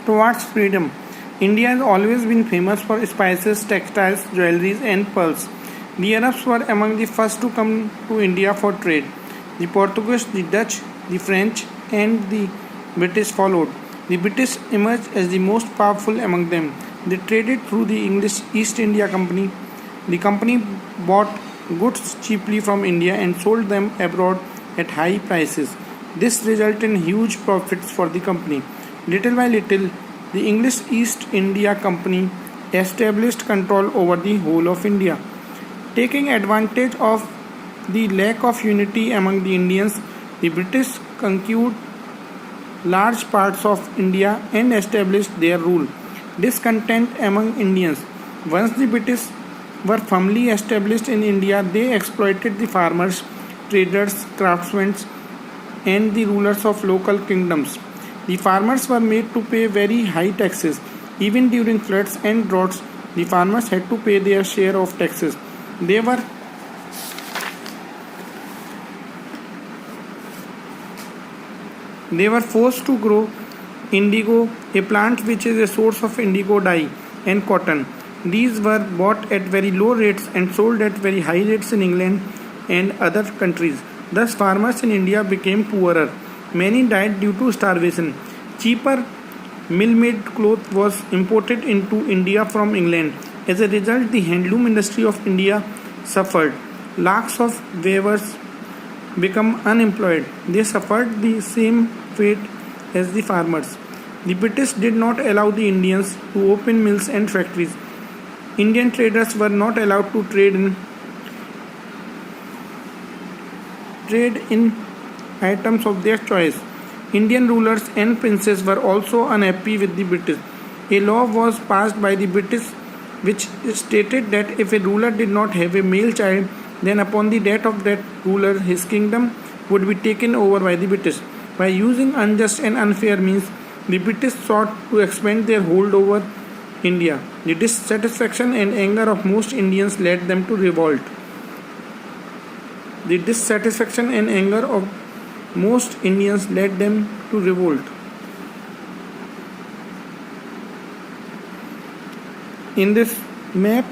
towards freedom. India has always been famous for spices, textiles, jewelries, and pearls. The Arabs were among the first to come to India for trade. The Portuguese, the Dutch, the French, and the British followed. The British emerged as the most powerful among them. They traded through the English East India Company. The company bought goods cheaply from India and sold them abroad at high prices. This resulted in huge profits for the company. Little by little, the English East India Company established control over the whole of India. Taking advantage of the lack of unity among the Indians, the British conquered large parts of India and established their rule. Discontent among Indians. Once the British were firmly established in India, they exploited the farmers, traders, craftsmen, and the rulers of local kingdoms. The farmers were made to pay very high taxes. Even during floods and droughts, the farmers had to pay their share of taxes. They were forced to grow indigo, a plant which is a source of indigo dye, and cotton. These were bought at very low rates and sold at very high rates in England and other countries. Thus, farmers in India became poorer. Many died due to starvation. Cheaper mill-made cloth was imported into India from England. As a result, the handloom industry of India suffered. Lakhs of weavers became unemployed. They suffered the same fate as the farmers. The British did not allow the Indians to open mills and factories. Indian traders were not allowed to trade in items of their choice. Indian rulers and princes were also unhappy with the British. A law was passed by the British which stated that if a ruler did not have a male child, then upon the death of that ruler, his kingdom would be taken over by the British. By using unjust and unfair means, the British sought to expand their hold over India. The dissatisfaction and anger of most Indians led them to revolt. The dissatisfaction and anger of most Indians led them to revolt. In this map,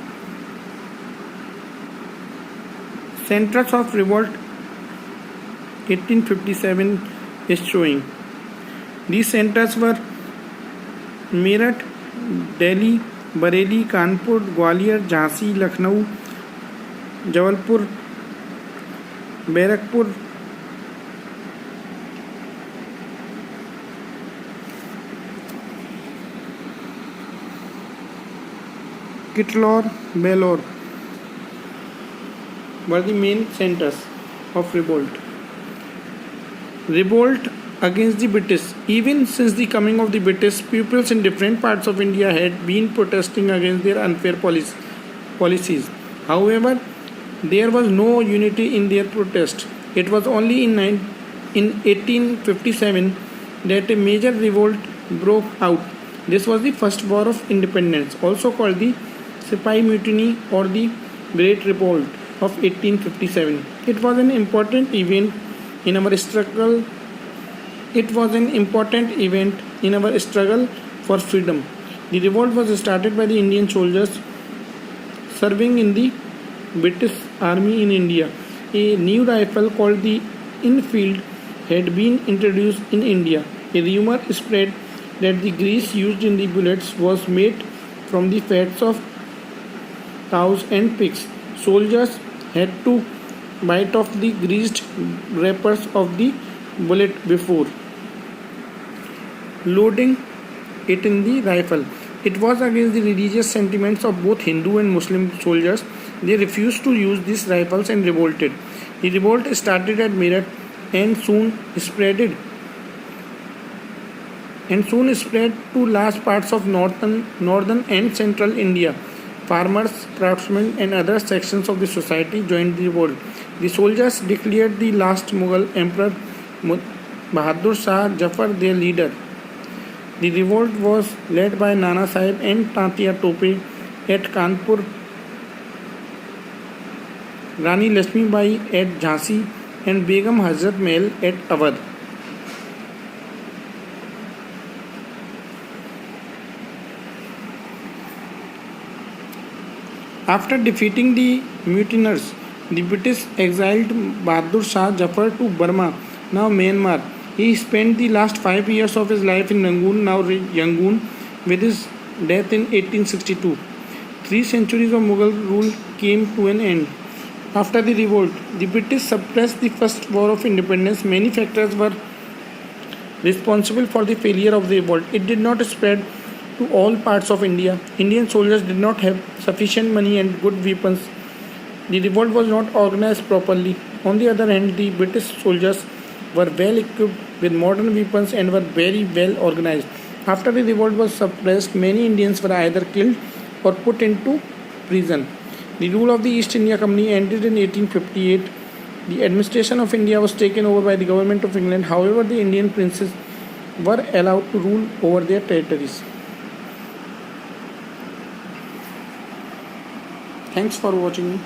centers of revolt 1857 is showing. These centers were Meerut, Delhi, Bareilly, Kanpur, Gwalior, Jhansi, Lucknow, Jabalpur, Barakpur, Kitlaur, Belor were the main centers of revolt. Revolt against the British. Even since the coming of the British, peoples in different parts of India had been protesting against their unfair policies. However, there was no unity in their protest. It was only in 1857 that a major revolt broke out. This was the First War of Independence, also called the Sipahi Mutiny or the Great Revolt of 1857. It was an important event in our struggle. For freedom. The revolt was started by the Indian soldiers serving in the British Army in India. A new rifle called the Enfield had been introduced in India. A rumor spread that the grease used in the bullets was made from the fats of cows and pigs. Soldiers had to bite off the greased wrappers of the bullet before loading it in the rifle. It was against the religious sentiments of both Hindu and Muslim soldiers. They refused to use these rifles and revolted. The revolt started at Meerut and soon spread to large parts of northern and central India. Farmers, craftsmen, and other sections of the society joined the revolt. The soldiers declared the last Mughal emperor Bahadur Shah Jafar their leader. The revolt was led by Nana Sahib and Tatia Tope at Kanpur, Rani Lakshmi Bai at Jhansi, and Begum Hazrat Mahal at Awadh. After defeating the mutineers, the British exiled Bahadur Shah Jafar to Burma, now Myanmar. He spent the last 5 years of his life in Rangoon, now Yangon, with his death in 1862. 3 centuries of Mughal rule came to an end. After the revolt, the British suppressed the first war of independence. Many factors were responsible for the failure of the revolt. It did not spread to all parts of India. Indian soldiers did not have sufficient money and good weapons. The revolt was not organized properly. On the other hand, the British soldiers were well equipped with modern weapons and were very well organized. After the revolt was suppressed, many Indians were either killed or put into prison. The rule of the East India Company ended in 1858. The administration of India was taken over by the government of England. However, the Indian princes were allowed to rule over their territories. Thanks for watching me.